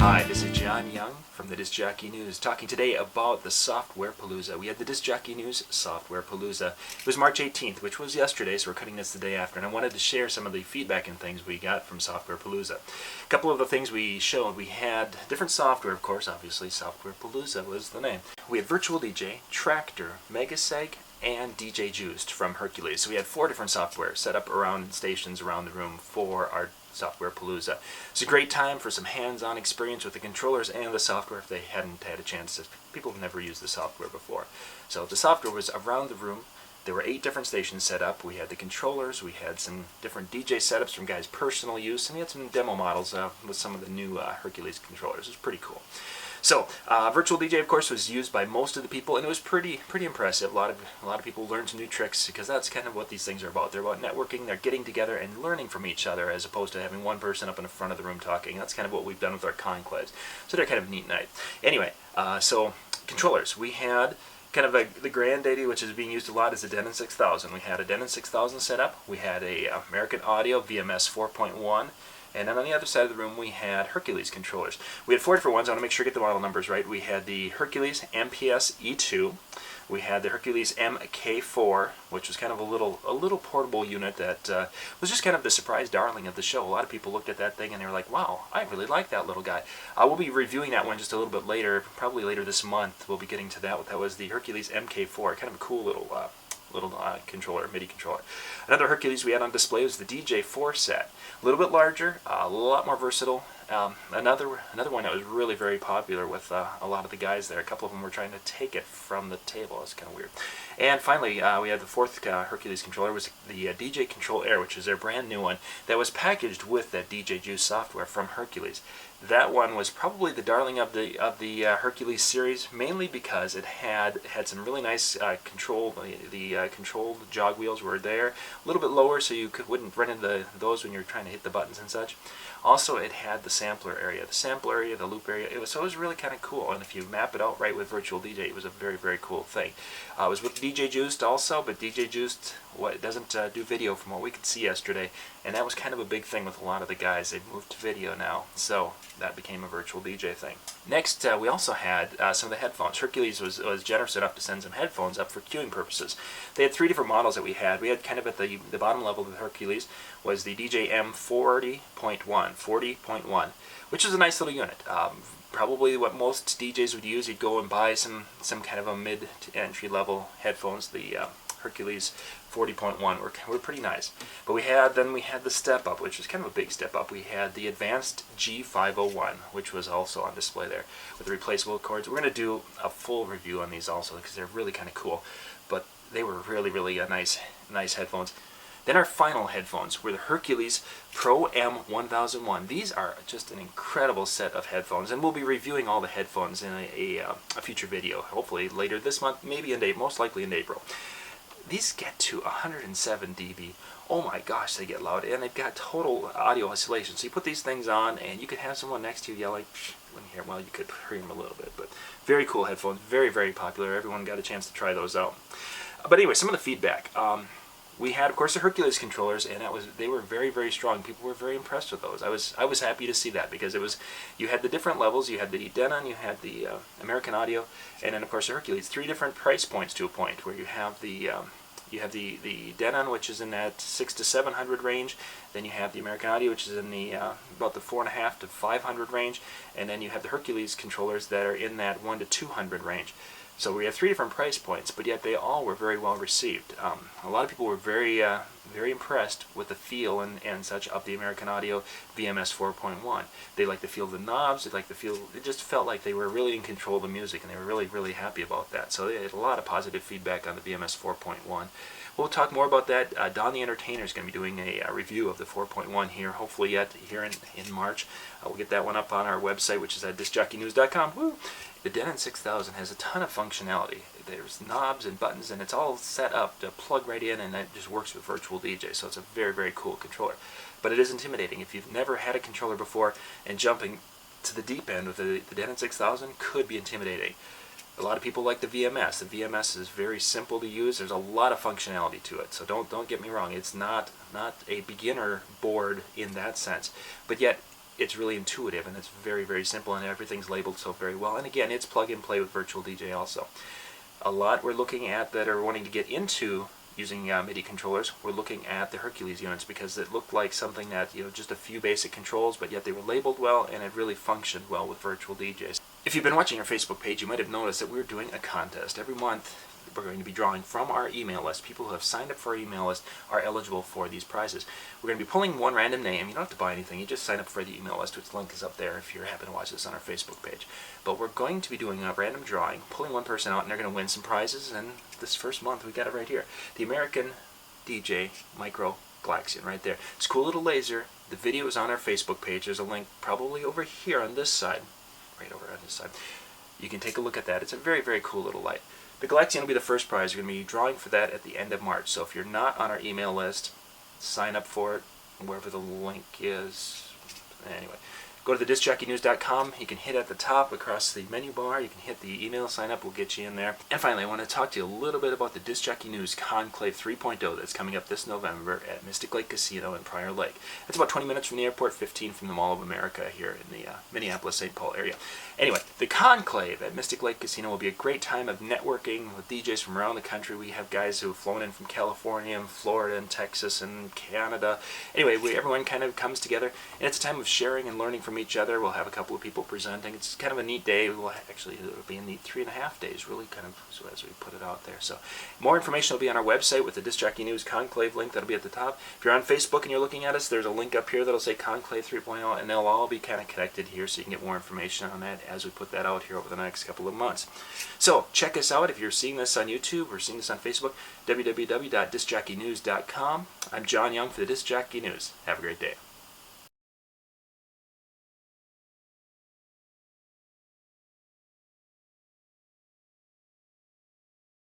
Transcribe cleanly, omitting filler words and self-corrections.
Hi, this is John Young from the Disc Jockey News, talking today about the Software Palooza. We had the Disc Jockey News Software Palooza. It was March 18th, which was yesterday, so we're cutting this the day after, and I wanted to share some of the feedback and things we got from Software Palooza. A couple of the things we showed, we had different software, of course, obviously Software Palooza was the name. We had Virtual DJ, Tractor, Megaseg, and DJ Juiced from Hercules. So we had 4 different software set up around stations around the room for our Software Palooza. It's a great time for some hands-on experience with the controllers and the software if they hadn't had a chance to. People have never used the software before. So the software was around the room. There were 8 different stations set up. We had the controllers, we had some different DJ setups from guys' personal use, and we had some demo models with some of the new Hercules controllers. It was pretty cool. So, Virtual DJ, of course, was used by most of the people, and it was pretty impressive. A lot of people learned some new tricks, because that's kind of what these things are about. They're about networking, they're getting together and learning from each other, as opposed to having one person up in the front of the room talking. That's kind of what we've done with our conclaves. So they're kind of a neat night. Anyway, so controllers. We had kind of the granddaddy, which is being used a lot, is the Denon 6000. We had a Denon 6000 set up. We had a American Audio VMS 4.1. And then on the other side of the room, we had Hercules controllers. We had 4 different ones. I want to make sure I get the model numbers right. We had the Hercules MPS E2. We had the Hercules MK4, which was kind of a little portable unit that was just kind of the surprise darling of the show. A lot of people looked at that thing and they were like, wow, I really like that little guy. We'll be reviewing that one just a little bit later, probably later this month. We'll be getting to that. That was the Hercules MK4, kind of a cool little controller, MIDI controller. Another Hercules we had on display was the DJ4 set. A little bit larger, a lot more versatile. Another one that was really very popular with a lot of the guys there. A couple of them were trying to take it from the table. It's kind of weird. And finally, we had the 4th Hercules controller, was the DJ Control Air, which is their brand new one that was packaged with that DJ Juice software from Hercules. That one was probably the darling of the Hercules series, mainly because it had some really nice control. The controlled jog wheels were there, a little bit lower, so you wouldn't run into those when you're trying to hit the buttons and such. Also, it had the sampler area, the loop area. So it was really kind of cool. And if you map it out right with Virtual DJ, it was a very cool thing. It was with DJ Juiced also, but DJ Juiced doesn't do video from what we could see yesterday, and that was kind of a big thing with a lot of the guys. They've moved to video now, so that became a Virtual DJ thing. Next, we also had some of the headphones. Hercules was generous enough to send some headphones up for queuing purposes. They had 3 different models that we had. We had kind of at the bottom level of the Hercules was the DJ-M 40.1, which is a nice little unit. Probably what most DJs would use. You'd go and buy some kind of a mid to entry level headphones. The Hercules 40.1 were pretty nice. But then we had the step up, which was kind of a big step up. We had the advanced G501, which was also on display there with the replaceable cords. We're going to do a full review on these also because they're really kind of cool. But they were really nice headphones. Then our final headphones were the Hercules Pro M1001. These are just an incredible set of headphones, and we'll be reviewing all the headphones in a future video, hopefully later this month, maybe most likely in April. These get to 107 dB. Oh my gosh, they get loud, and they've got total audio isolation. So you put these things on, and you could have someone next to you yelling. Well, you could hear them a little bit, but very cool headphones, very popular. Everyone got a chance to try those out. But anyway, some of the feedback. We had, of course, the Hercules controllers, and they were very strong. People were very impressed with those. I was happy to see that because you had the different levels. You had the Denon, you had the American Audio, and then of course the Hercules. 3 different price points to a point where you have the Denon, which is in that 600 to 700 range. Then you have the American Audio, which is in the about the 450 to 500 range, and then you have the Hercules controllers that are in that 1 to 200 range. So we have 3 different price points, but yet they all were very well received. A lot of people were very impressed with the feel and such of the American Audio VMS 4.1. They liked the feel of the knobs. They liked the feel. It just felt like they were really in control of the music, and they were really happy about that. So they had a lot of positive feedback on the VMS 4.1. We'll talk more about that. Don the Entertainer is going to be doing a review of the 4.1 here, hopefully here in March. We'll get that one up on our website, which is at discjockeynews.com. Woo! The Denon 6000 has a ton of functionality. There's knobs and buttons, and it's all set up to plug right in, and that just works with Virtual DJ. So it's a very cool controller. But it is intimidating. If you've never had a controller before, and jumping to the deep end with the Denon 6000 could be intimidating. A lot of people like the VMS. The VMS is very simple to use. There's a lot of functionality to it. So don't get me wrong. It's not a beginner board in that sense. But yet it's really intuitive, and it's very, very simple, and everything's labeled so very well. And again, it's plug and play with Virtual DJ also. A lot we're looking at that are wanting to get into using MIDI controllers, we're looking at the Hercules units, because it looked like something that, just a few basic controls, but yet they were labeled well, and it really functioned well with Virtual DJs. If you've been watching our Facebook page, you might have noticed that we're doing a contest. Every month, we're going to be drawing from our email list. People who have signed up for our email list are eligible for these prizes. We're going to be pulling one random name. You don't have to buy anything. You just sign up for the email list, which link is up there if you happen to watch this on our Facebook page. But we're going to be doing a random drawing, pulling one person out, and they're going to win some prizes. And this first month, we got it right here. The American DJ Micro Galaxian right there. It's a cool little laser. The video is on our Facebook page. There's a link probably over here on this side. Right over on this side. You can take a look at that. It's a very, very cool little light. The Galaxian will be the first prize. We're going to be drawing for that at the end of March. So if you're not on our email list, sign up for it wherever the link is. Anyway, go to thediscjockeynews.com. You can hit at the top across the menu bar. You can hit the email sign up. We'll get you in there. And finally, I want to talk to you a little bit about the Disc Jockey News Conclave 3.0 that's coming up this November at Mystic Lake Casino in Prior Lake. It's about 20 minutes from the airport, 15 from the Mall of America here in the Minneapolis-St. Paul area. Anyway, the Conclave at Mystic Lake Casino will be a great time of networking with DJs from around the country. We have guys who have flown in from California and Florida and Texas and Canada. Anyway, everyone kind of comes together, and it's a time of sharing and learning from each other. We'll have a couple of people presenting. It's kind of a neat day. It'll be a neat 3.5 days, really, kind of, so as we put it out there. So more information will be on our website with the Disc Jockey News Conclave link. That'll be at the top. If you're on Facebook and you're looking at us, there's a link up here that'll say Conclave 3.0, and they'll all be kind of connected here, so you can get more information on that as we put that out here over the next couple of months. So check us out if you're seeing this on YouTube or seeing this on Facebook, www.discjockeynews.com. I'm John Young for the Disc Jockey News. Have a great day.